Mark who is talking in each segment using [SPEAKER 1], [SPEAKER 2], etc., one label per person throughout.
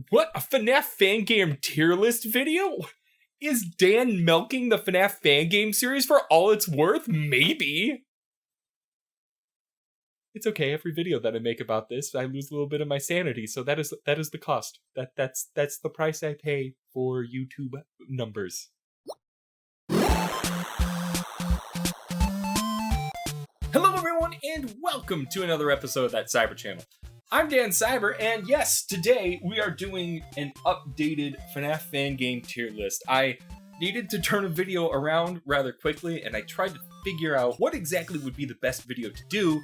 [SPEAKER 1] What? A FNAF fan game tier list video? Is Dan milking the FNAF fan game series for all it's worth? Maybe. It's okay, every video that I make about this, I lose a little bit of my sanity, so that is the cost. That's the price I pay for YouTube numbers. Hello everyone, and welcome to another episode of that Cybert channel. I'm Dan Cybert, and yes, today we are doing an updated FNAF fan game tier list. I needed to turn a video around rather quickly, and I tried to figure out what exactly would be the best video to do,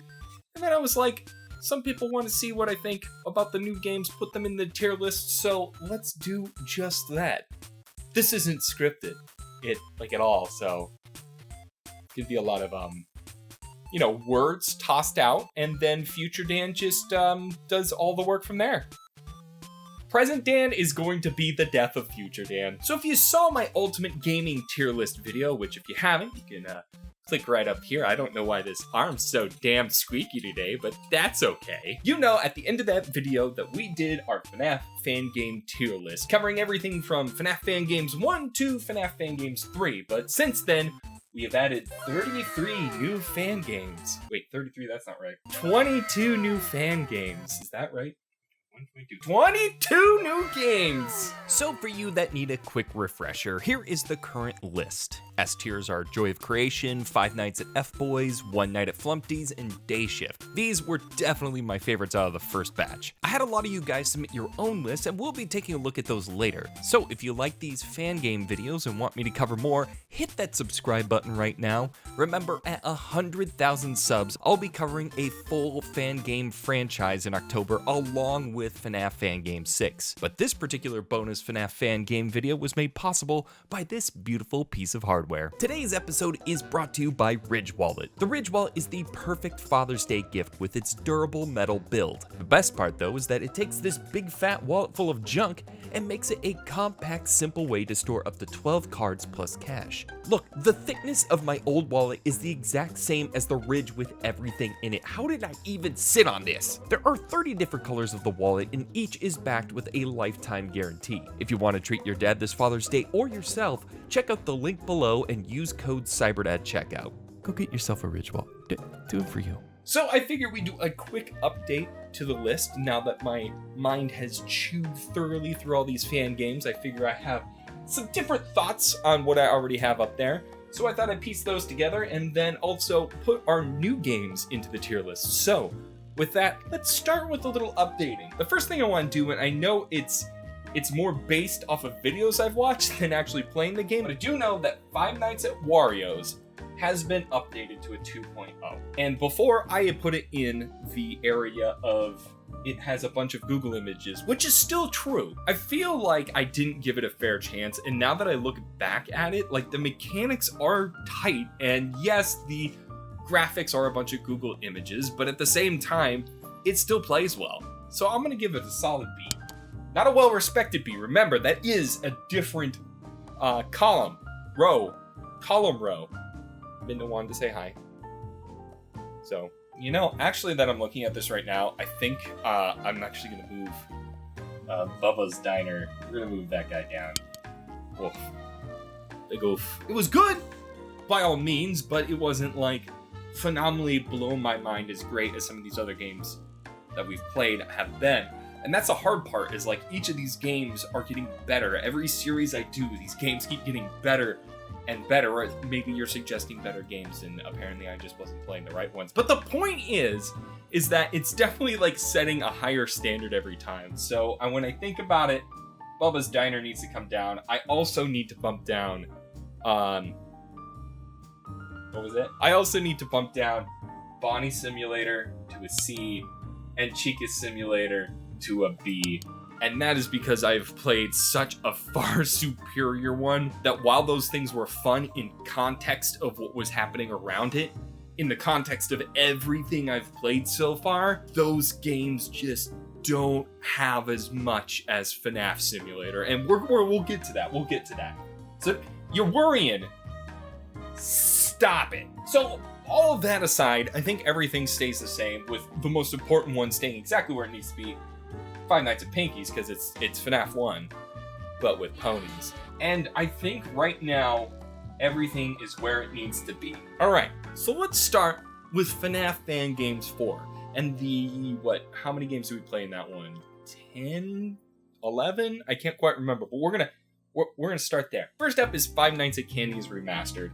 [SPEAKER 1] and then I was like, some people want to see what I think about the new games, put them in the tier list, so let's do just that. This isn't scripted, at all, so it could be a lot of, words tossed out, and then future Dan just does all the work from there. Present Dan is going to be the death of future Dan. So if you saw my Ultimate Gaming tier list video, which if you haven't, you can click right up here. I don't know why this arm's so damn squeaky today, but that's okay. You know, at the end of that video that we did our FNAF fan game tier list, covering everything from FNAF Fan Games 1 to FNAF Fan Games 3, but since then, we have added 33 new fan games. Wait, 33, that's not right. 22 new fan games. Is that right? 22 new games!
[SPEAKER 2] So for you that need a quick refresher, here is the current list. S tiers are Joy of Creation, 5 Nights at F-Boys, 1 Night at Flumpty's, and Day Shift. These were definitely my favorites out of the first batch. I had a lot of you guys submit your own lists, and we'll be taking a look at those later. So if you like these fan game videos and want me to cover more, hit that subscribe button right now. Remember, at 100,000 subs, I'll be covering a full fan game franchise in October along with FNAF Fan Game 6. But this particular bonus FNAF fan game video was made possible by this beautiful piece of hardware. Today's episode is brought to you by Ridge Wallet. The Ridge Wallet is the perfect Father's Day gift with its durable metal build. The best part though is that it takes this big fat wallet full of junk and makes it a compact, simple way to store up to 12 cards plus cash. Look, the thickness of my old wallet is the exact same as the Ridge with everything in it. How did I even sit on this? There are 30 different colors of the wallet, and each is backed with a lifetime guarantee. If you want to treat your dad this Father's Day or yourself, check out the link below and use code Cybert at checkout. Go get yourself a Ridge wallet. Do it for you.
[SPEAKER 1] So I figured we'd do a quick update to the list now that my mind has chewed thoroughly through all these fan games. I figure I have some different thoughts on what I already have up there. So I thought I'd piece those together and then also put our new games into the tier list. So with that, let's start with a little updating. The first thing I want to do, and I know it's more based off of videos I've watched than actually playing the game, but I do know that 5 Nights at Wario's has been updated to a 2.0. And before I had put it in the area of it has a bunch of Google images, which is still true. I feel like I didn't give it a fair chance, and now that I look back at it, like the mechanics are tight, and yes, the graphics are a bunch of Google images, but at the same time, it still plays well. So I'm gonna give it a solid B. Not a well-respected B. Remember, that is a different column row. Been the one to say hi. So, actually that I'm looking at this right now, I think I'm actually gonna move Bubba's Diner. We're gonna move that guy down. Oof. Big oof. It was good, by all means, but it wasn't like phenomenally blown my mind as great as some of these other games that we've played have been. And that's the hard part, is like each of these games are getting better. Every series I do, these games keep getting better and better, or maybe you're suggesting better games and apparently I just wasn't playing the right ones. But the point is that it's definitely like setting a higher standard every time. So when I think about it, Bubba's Diner needs to come down. I also need to bump down what was it? I also need to bump down Bonnie Simulator to a C and Chica Simulator to a B. And that is because I've played such a far superior one that while those things were fun in context of what was happening around it, in the context of everything I've played so far, those games just don't have as much as FNAF Simulator. And we'll get to that. We'll get to that. So you're worrying. Stop it. So all of that aside, I think everything stays the same, with the most important one staying exactly where it needs to be. Five Nights at Pinky's because it's FNAF 1, but with ponies. And I think right now, everything is where it needs to be. All right, so let's start with FNAF Fan Games 4. And how many games did we play in that one? 10? 11? I can't quite remember, but we're gonna start there. First up is Five Nights at Candy's Remastered.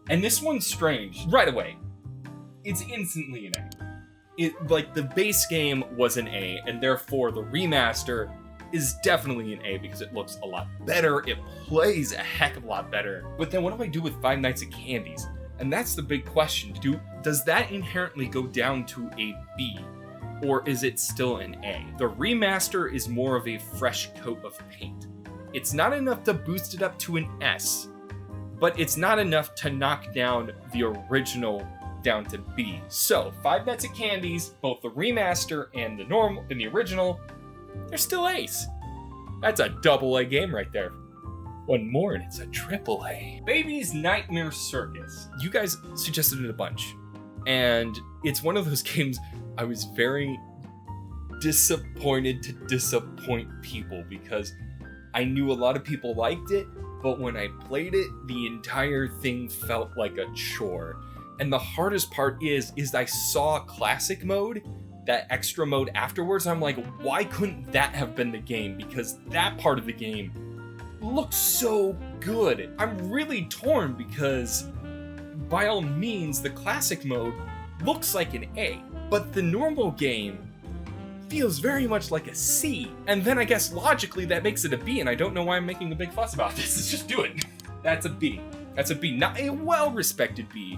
[SPEAKER 1] And this one's strange. Right away, it's instantly an A. The base game was an A, and therefore the remaster is definitely an A because it looks a lot better, it plays a heck of a lot better. But then what do I do with Five Nights at Candy's? And that's the big question. Does that inherently go down to a B? Or is it still an A? The remaster is more of a fresh coat of paint. It's not enough to boost it up to an S, but it's not enough to knock down the original down to B. So, Five Nights at Candy's, both the remaster and the original, they're still A's. That's a double A game right there. One more and it's a triple A. Baby's Nightmare Circus. You guys suggested it a bunch. And it's one of those games I was very disappointed to disappoint people because I knew a lot of people liked it, but when I played it, the entire thing felt like a chore. And the hardest part is I saw classic mode, that extra mode afterwards. I'm like, why couldn't that have been the game? Because that part of the game looks so good. I'm really torn because by all means, the classic mode looks like an A, but the normal game feels very much like a C. And then I guess logically that makes it a B, and I don't know why I'm making a big fuss about this. Let's just do it. That's a B. That's a B. Not a well-respected B,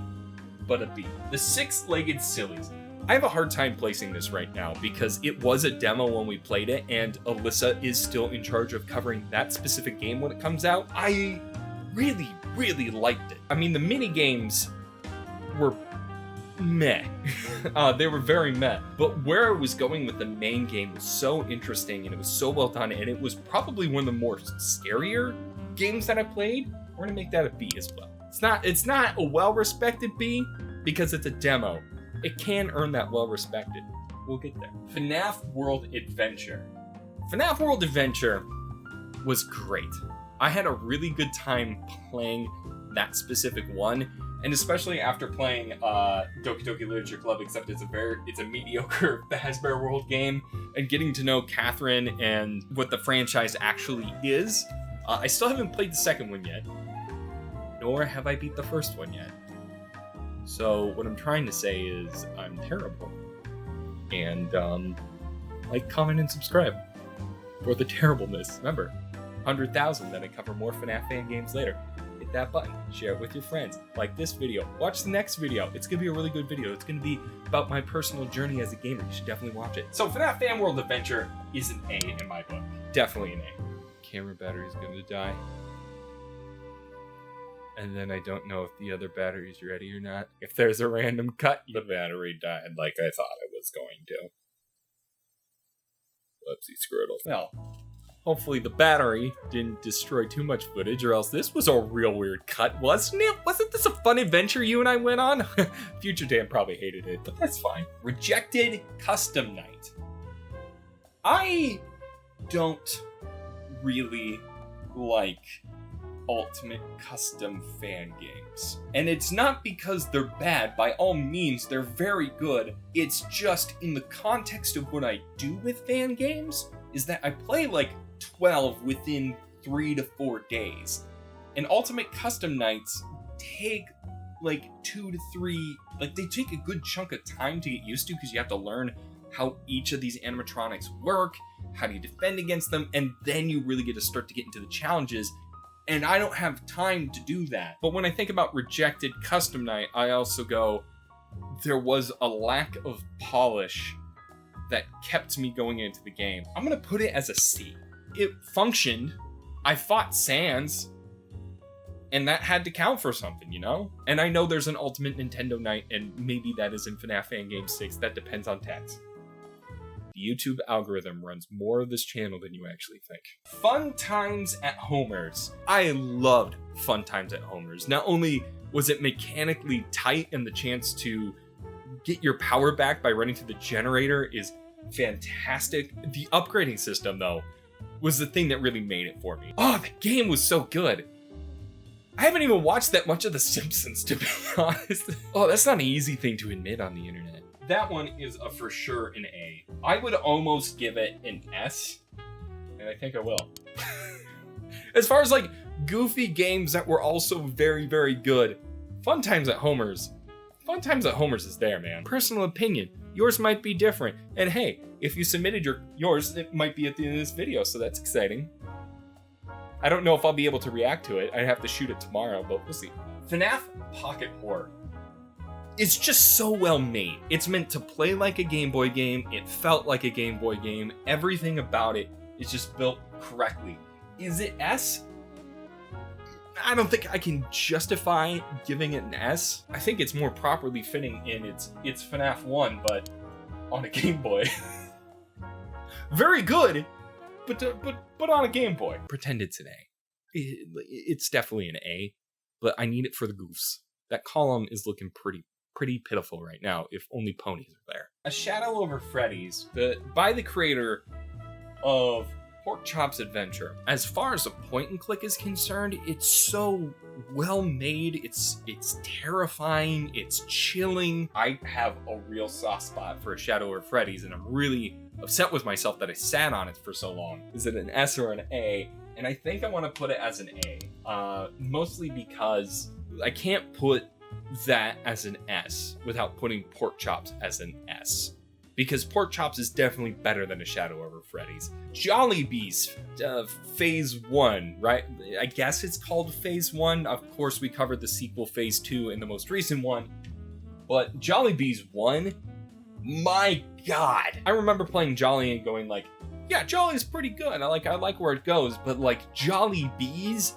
[SPEAKER 1] but a B. The Six-Legged Sillies. I have a hard time placing this right now because it was a demo when we played it, and Alyssa is still in charge of covering that specific game when it comes out. I really, really liked it. I mean, the mini games were meh. They were very meh. But where I was going with the main game was so interesting, and it was so well done, and it was probably one of the more scarier games that I played. We're gonna make that a B as well. It's not a well-respected B because it's a demo. It can earn that well-respected. We'll get there. FNAF World Adventure. FNAF World Adventure was great. I had a really good time playing that specific one, and especially after playing Doki Doki Literature Club, except it's a mediocre Fazbear World game, and getting to know Catherine and what the franchise actually is. I still haven't played the second one yet, nor have I beat the first one yet. So what I'm trying to say is I'm terrible. And like, comment, and subscribe for the terribleness. Remember, 100,000, then I cover more FNAF fan games later. Hit that button, share it with your friends, like this video, watch the next video. It's gonna be a really good video. It's gonna be about my personal journey as a gamer. You should definitely watch it. So FNAF Fan World Adventure is an A in my book. Definitely an A. Camera battery's gonna die. And then I don't know if the other battery's ready or not. If there's a random cut, the battery died like I thought it was going to. Whoopsie scriddle. Well, hopefully the battery didn't destroy too much footage, or else this was a real weird cut, wasn't it? Wasn't this a fun adventure you and I went on? Future Dan probably hated it, but that's fine. Rejected Custom Night. I don't really like Ultimate Custom fan games. And it's not because they're bad. By all means, they're very good. It's just in the context of what I do with fan games is that I play like 12 within 3 to 4 days. And Ultimate Custom Nights take like 2 to 3, like they take a good chunk of time to get used to because you have to learn how each of these animatronics work, how do you defend against them, and then you really get to start to get into the challenges. And I don't have time to do that. But when I think about Rejected Custom Night, I also go, there was a lack of polish that kept me going into the game. I'm gonna put it as a C. It functioned. I fought Sans, and that had to count for something, you know? And I know there's an Ultimate Nintendo Night, and maybe that is in FNAF Fan Game 6. That depends on text. The YouTube algorithm runs more of this channel than you actually think. Fun Times at Homer's. I loved Fun Times at Homer's. Not only was it mechanically tight, and the chance to get your power back by running to the generator is fantastic. The upgrading system, though, was the thing that really made it for me. Oh, the game was so good. I haven't even watched that much of The Simpsons, to be honest. Oh, that's not an easy thing to admit on the internet. That one is for sure an A. I would almost give it an S, and I think I will. As far as like goofy games that were also very, very good, Fun Times at Homer's is there, man. Personal opinion. Yours might be different. And hey, if you submitted yours, it might be at the end of this video, so that's exciting. I don't know if I'll be able to react to it. I have to shoot it tomorrow, but we'll see. FNAF Pocket Horror. It's just so well made. It's meant to play like a Game Boy game. It felt like a Game Boy game. Everything about it is just built correctly. Is it S? I don't think I can justify giving it an S. I think it's more properly fitting in it's FNAF 1, but on a Game Boy. Very good, but on a Game Boy. Pretend it's an A. It's definitely an A, but I need it for the goofs. That column is looking pretty pitiful right now, if only ponies are there. A Shadow Over Freddy's, by the creator of Pork Chop's Adventure. As far as a point and click is concerned, it's so well made, it's terrifying, it's chilling. I have a real soft spot for A Shadow Over Freddy's, and I'm really upset with myself that I sat on it for so long. Is it an S or an A? And I think I want to put it as an A, mostly because I can't put that as an S without putting Pork Chops as an S. Because Pork Chops is definitely better than A Shadow Over Freddy's. Jollibees, Phase 1, right? I guess it's called Phase 1. Of course, we covered the sequel Phase 2 in the most recent one. But Jollibees 1, my god. I remember playing Jolly and going like, yeah, Jolly is pretty good. I like where it goes. But like Jollibees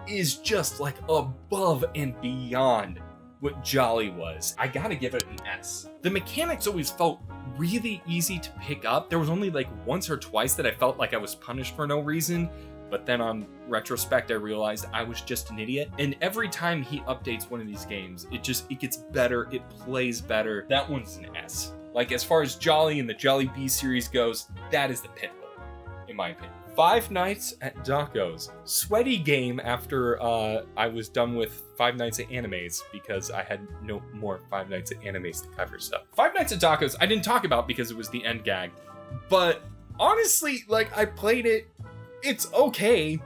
[SPEAKER 1] is just like above and beyond what Jolly was. I gotta give it an S. The mechanics always felt really easy to pick up. There was only like once or twice that I felt like I was punished for no reason, but then on retrospect I realized I was just an idiot. And every time he updates one of these games, it gets better, it plays better. That one's an S. Like as far as Jolly and the Jollibees series goes, that is the pinnacle, in my opinion. Five Nights at Doco's. Sweaty game after I was done with Five Nights at Animes because I had no more Five Nights at Animes to cover stuff. Five Nights at Doco's I didn't talk about because it was the end gag, but honestly, like I played it, it's okay.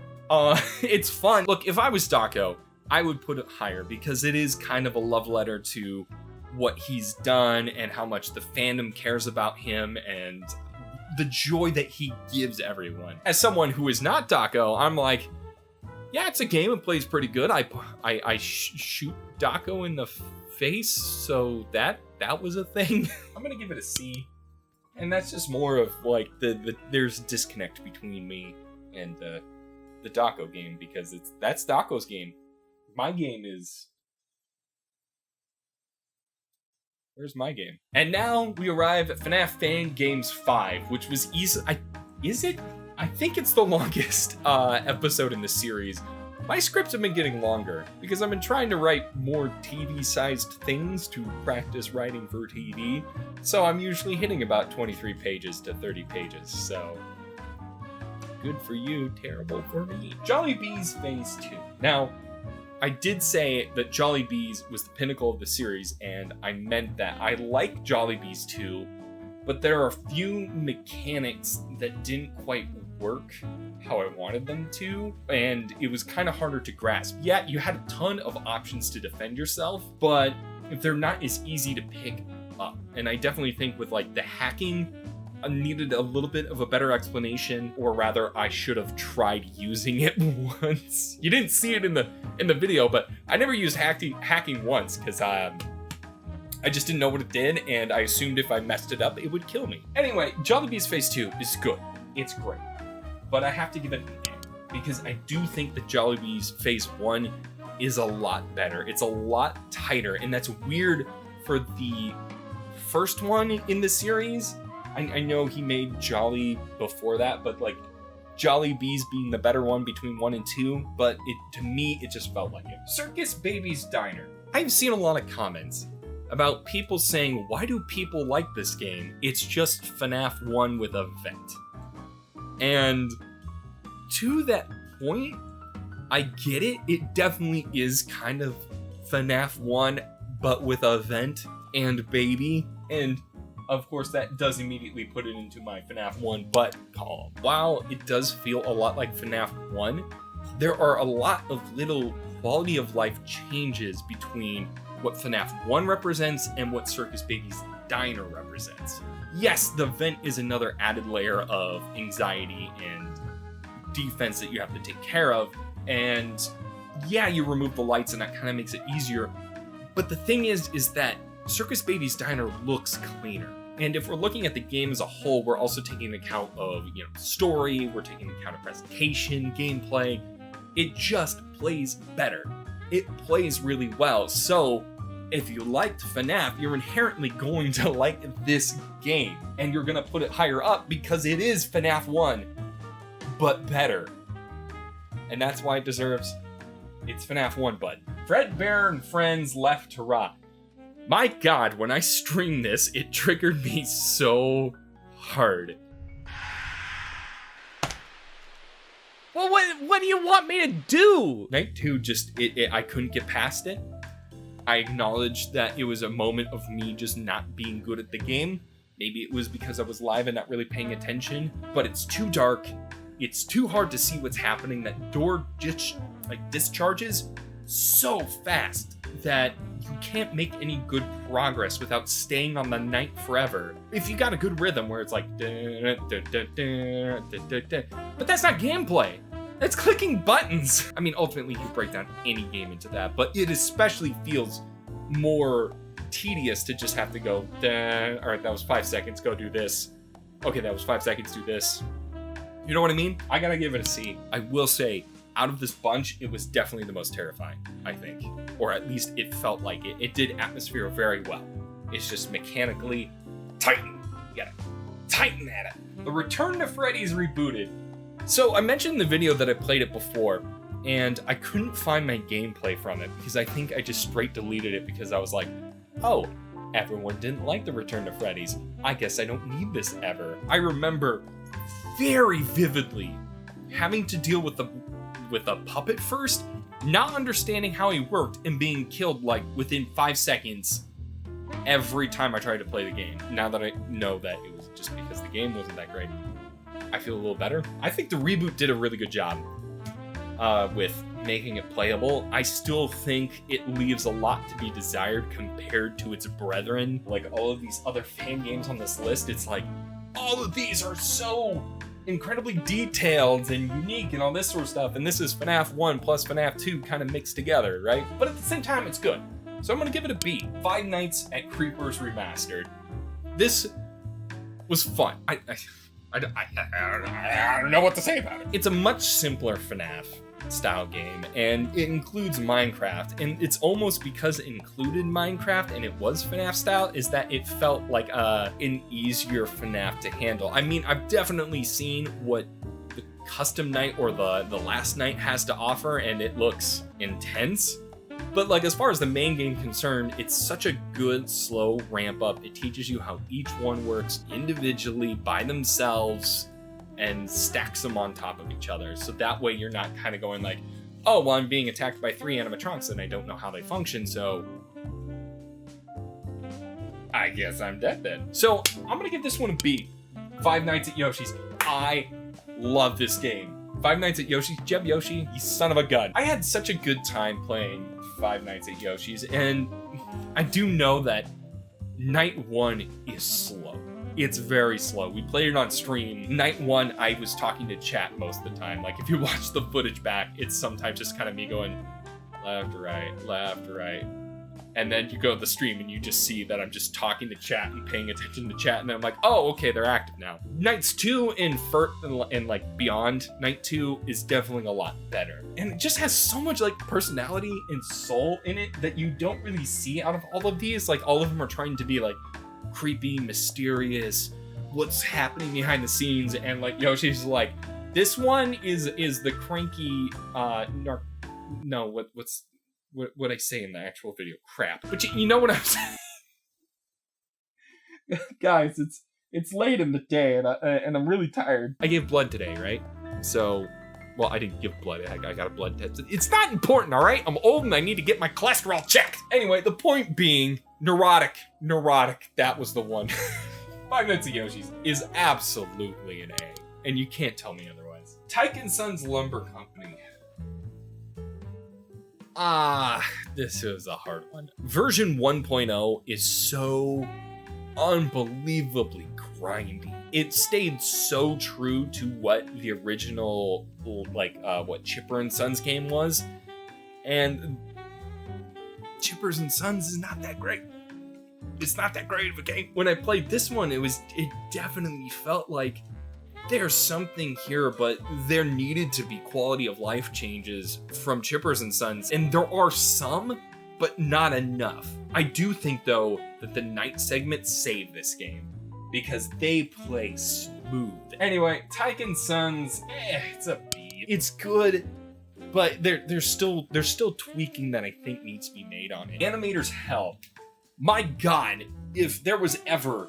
[SPEAKER 1] It's fun. Look, if I was Doco, I would put it higher because it is kind of a love letter to what he's done and how much the fandom cares about him and the joy that he gives everyone. As someone who is not Daco, I'm like, yeah, it's a game. It plays pretty good. I shoot Daco in the face, so that was a thing. I'm gonna give it a C, and that's just more of like there's a disconnect between me and the Daco game because that's Daco's game. My game is. Where's my game? And now we arrive at FNAF Fan Games 5, which was easy. Is it? I think it's the longest episode in the series. My scripts have been getting longer because I've been trying to write more TV-sized things to practice writing for TV. So I'm usually hitting about 23 pages to 30 pages. So good for you, terrible for me. Jollibees Phase 2. Now, I did say that Jollibees was the pinnacle of the series, and I meant that. I like Jollibees 2, but there are a few mechanics that didn't quite work how I wanted them to, and it was kind of harder to grasp. Yeah, you had a ton of options to defend yourself, but they're not as easy to pick up. And I definitely think with like the hacking, I needed a little bit of a better explanation, or rather I should have tried using it once. You didn't see it in the video, but I never used hacking once because I just didn't know what it did, and I assumed if I messed it up, it would kill me. Anyway, Jollibees Phase 2 is good. It's great. But I have to give it an A, because I do think that Jollibees Phase 1 is a lot better. It's a lot tighter, and that's weird for the first one in the series. I know he made Jolly before that, but like Jollibees being the better one between 1 and 2, but to me, it just felt like it. Circus Baby's Diner. I've seen a lot of comments about people saying, why do people like this game? It's just FNAF 1 with a vent. And to that point, I get it. It definitely is kind of FNAF 1, but with a vent and baby. And of course, that does immediately put it into my FNAF 1 but column. While it does feel a lot like FNAF 1, there are a lot of little quality of life changes between what FNAF 1 represents and what Circus Baby's Diner represents. Yes, the vent is another added layer of anxiety and defense that you have to take care of, and yeah, you remove the lights and that kind of makes it easier, but the thing is that Circus Baby's Diner looks cleaner. And if we're looking at the game as a whole, we're also taking account of, story, we're taking account of presentation, gameplay. It just plays better. It plays really well. So if you liked FNAF, you're inherently going to like this game. And you're going to put it higher up because it is FNAF 1, but better. And that's why it deserves its FNAF 1 button. Fredbear and friends left to rot. My God, when I streamed this, it triggered me so hard.
[SPEAKER 2] Well, what do you want me to do?
[SPEAKER 1] Night 2 I couldn't get past it. I acknowledged that it was a moment of me just not being good at the game. Maybe it was because I was live and not really paying attention, but it's too dark. It's too hard to see what's happening. That door just discharges so fast that you can't make any good progress without staying on the night forever. If you got a good rhythm where it's like, but that's not gameplay. That's clicking buttons. I mean, ultimately you break down any game into that, but it especially feels more tedious to just have to go, all right, that was 5 seconds, go do this. Okay, that was 5 seconds, do this. You know what I mean? I gotta give it a C. I will say, out of this bunch, it was definitely the most terrifying, I think. Or at least it felt like it. It did atmosphere very well. It's just mechanically tighten. You gotta tighten at it. The Return to Freddy's rebooted. So I mentioned in the video that I played it before, and I couldn't find my gameplay from it because I think I just straight deleted it because I was like, oh, everyone didn't like the Return to Freddy's. I guess I don't need this ever. I remember very vividly having to deal with a puppet first, not understanding how he worked, and being killed like within 5 seconds every time I tried to play the game. Now that I know that it was just because the game wasn't that great, I feel a little better. I think the reboot did a really good job with making it playable. I still think it leaves a lot to be desired compared to its brethren. Like all of these other fan games on this list, it's like, all of these are so incredibly detailed and unique and all this sort of stuff, and this is FNAF 1 plus FNAF 2 kind of mixed together, right? But at the same time, it's good. So I'm gonna give it a B. Five Nights at Creepers Remastered. This was fun. I don't know what to say about it. It's a much simpler FNAF style game, and it includes Minecraft, and it's almost because it included Minecraft and it was FNAF style is that it felt like an easier FNAF to handle. I mean, I've definitely seen what the custom night or the last night has to offer, and it looks intense, but like as far as the main game concerned, it's such a good slow ramp up. It teaches you how each one works individually by themselves and stacks them on top of each other. So that way you're not kind of going like, oh, well, I'm being attacked by 3 animatronics and I don't know how they function, so I guess I'm dead then. So I'm gonna give this one a B. Five Nights at Yoshi's. I love this game. Five Nights at Yoshi's. Jeb Yoshi, you son of a gun. I had such a good time playing Five Nights at Yoshi's, and I do know that night 1 is slow. It's very slow. We played it on stream. Night 1, I was talking to chat most of the time. Like, if you watch the footage back, it's sometimes just kind of me going left, right, left, right. And then you go to the stream and you just see that I'm just talking to chat and paying attention to chat. And then I'm like, oh, okay, they're active now. Nights 2 and like beyond Night 2 is definitely a lot better. And it just has so much like personality and soul in it that you don't really see out of all of these. Like, all of them are trying to be like creepy, mysterious, what's happening behind the scenes, and like Yoshi's like, this one is the cranky what I say in the actual video? Crap. But you know what I'm saying? Guys, it's late in the day, and I'm really tired. I gave blood today, right? So, well, I didn't give blood. I got a blood test. It's not important, all right? I'm old and I need to get my cholesterol checked. Anyway, the point being, neurotic. That was the one. 5 Nights at Yoshi's is absolutely an A, and you can't tell me otherwise. Tyke & Sons Lumber Company. This is a hard one. Version 1.0 is so unbelievably grindy. It stayed so true to what the original, what Chipper & Sons game was, and Chippers & Sons is not that great. It's not that great of a game. When I played this one, it definitely felt like there's something here, but there needed to be quality of life changes from Chippers & Sons, and there are some, but not enough. I do think, though, that the night segments save this game, because they play smooth. Anyway, Tyke & Sons, it's a B. It's good, but there's still tweaking that I think needs to be made on it. Animator's Hell. My God, if there was ever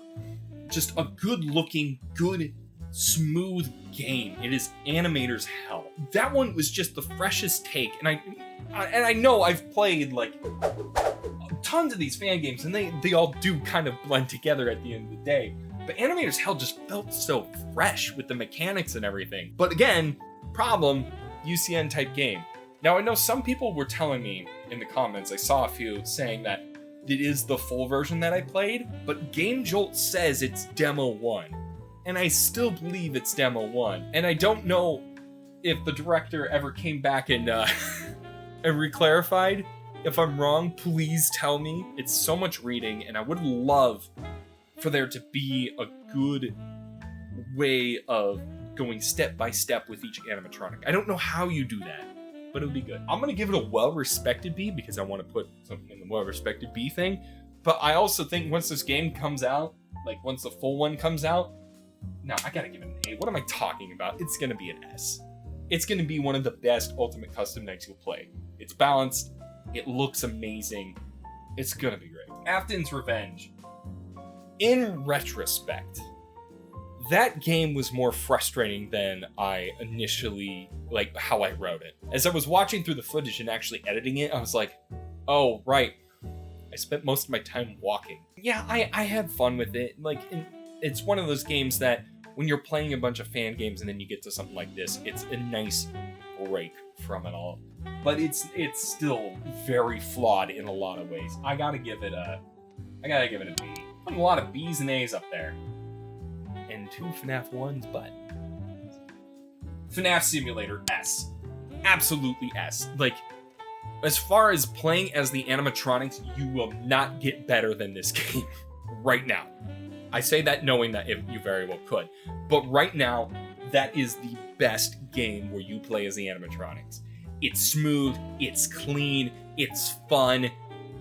[SPEAKER 1] just a good-looking, good, smooth game, it is Animator's Hell. That one was just the freshest take, and I know I've played like tons of these fan games, and they all do kind of blend together at the end of the day. But Animator's Hell just felt so fresh with the mechanics and everything. But again, problem, UCN type game. Now I know some people were telling me in the comments, I saw a few saying that it is the full version that I played, but Game Jolt says it's Demo 1. And I still believe it's Demo 1. And I don't know if the director ever came back and and reclarified. If I'm wrong, please tell me. It's so much reading, and I would love for there to be a good way of going step by step with each animatronic. I don't know how you do that, but it would be good. I'm gonna give it a well-respected B because I want to put something in the well-respected B thing. But I also think once this game comes out, like once the full one comes out, no, I gotta give it an A. What am I talking about? It's gonna be an S. It's gonna be one of the best Ultimate Custom Nights you'll play. It's balanced, it looks amazing, it's gonna be great. Afton's Revenge. In retrospect, that game was more frustrating than I initially, like, how I wrote it. As I was watching through the footage and actually editing it, I was like, oh, right. I spent most of my time walking. Yeah, I had fun with it. Like, it's one of those games that when you're playing a bunch of fan games and then you get to something like this, it's a nice break from it all. But it's still very flawed in a lot of ways. I gotta give it a B. Putting a lot of B's and A's up there. And 2 FNAF 1s, but FNAF Simulator, S. Absolutely S. Like, as far as playing as the animatronics, you will not get better than this game right now. I say that knowing that you very well could. But right now, that is the best game where you play as the animatronics. It's smooth, it's clean, it's fun.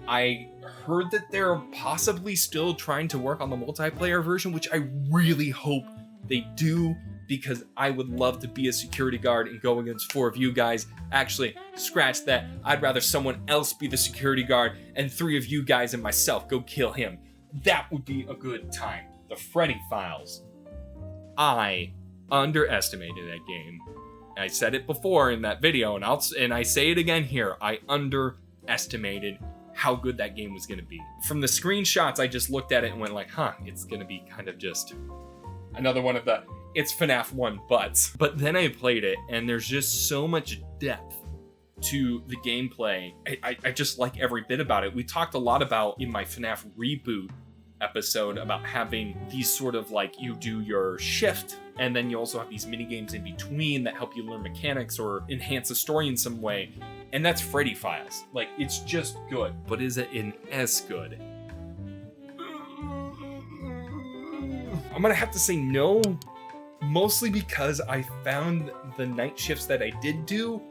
[SPEAKER 1] I heard that they're possibly still trying to work on the multiplayer version, which I really hope they do, because I would love to be a security guard and go against 4 of you guys. Actually, scratch that. I'd rather someone else be the security guard and 3 of you guys and myself go kill him. That would be a good time. The Freddy Files. I underestimated that game. I said it before in that video, and I say it again here. I underestimated how good that game was going to be. From the screenshots, I just looked at it and went like, huh, it's going to be kind of just another one of the it's FNAF 1 butts. But then I played it, and there's just so much depth to the gameplay. I just like every bit about it. We talked a lot about, in my FNAF reboot episode, about having these sort of like, you do your shift, and then you also have these mini games in between that help you learn mechanics or enhance the story in some way. And that's Freddy Files. Like, it's just good. But is it in S good? I'm gonna have to say no, mostly because I found the night shifts that I did do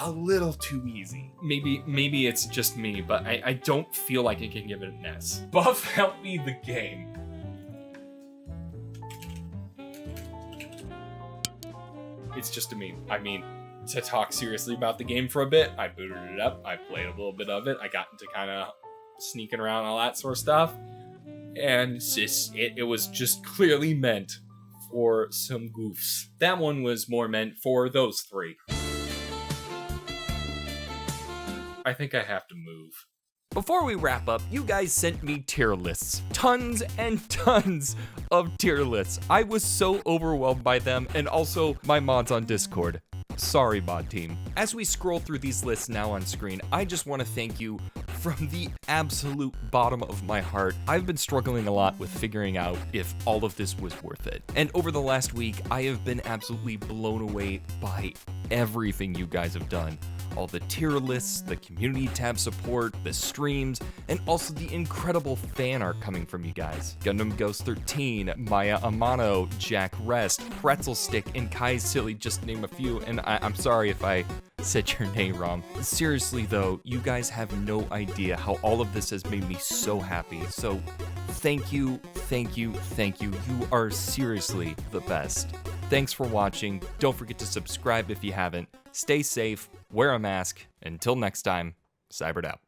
[SPEAKER 1] a little too easy. Maybe it's just me, but I don't feel like I can give it an S. Buff Help Me the Game. It's just a meme. I mean, to talk seriously about the game for a bit, I booted it up, I played a little bit of it, I got into kind of sneaking around, all that sort of stuff. and it was just clearly meant for some goofs. That one was more meant for those three. I think I have to move.
[SPEAKER 2] Before we wrap up, you guys sent me tier lists. Tons and tons of tier lists. I was so overwhelmed by them, and also my mods on Discord. Sorry, mod team. As we scroll through these lists now on screen, I just want to thank you from the absolute bottom of my heart. I've been struggling a lot with figuring out if all of this was worth it. And over the last week, I have been absolutely blown away by everything you guys have done. All the tier lists, the community tab support, the streams, and also the incredible fan art coming from you guys. Gundam Ghost 13, Maya Amano, Jack Rest, Pretzel Stick, and Kai Silly, just to name a few, and I'm sorry if I said your name wrong. Seriously though, you guys have no idea how all of this has made me so happy. So thank you, thank you, thank you. You are seriously the best. Thanks for watching. Don't forget to subscribe if you haven't. Stay safe, wear a mask. Until next time, Cybert out.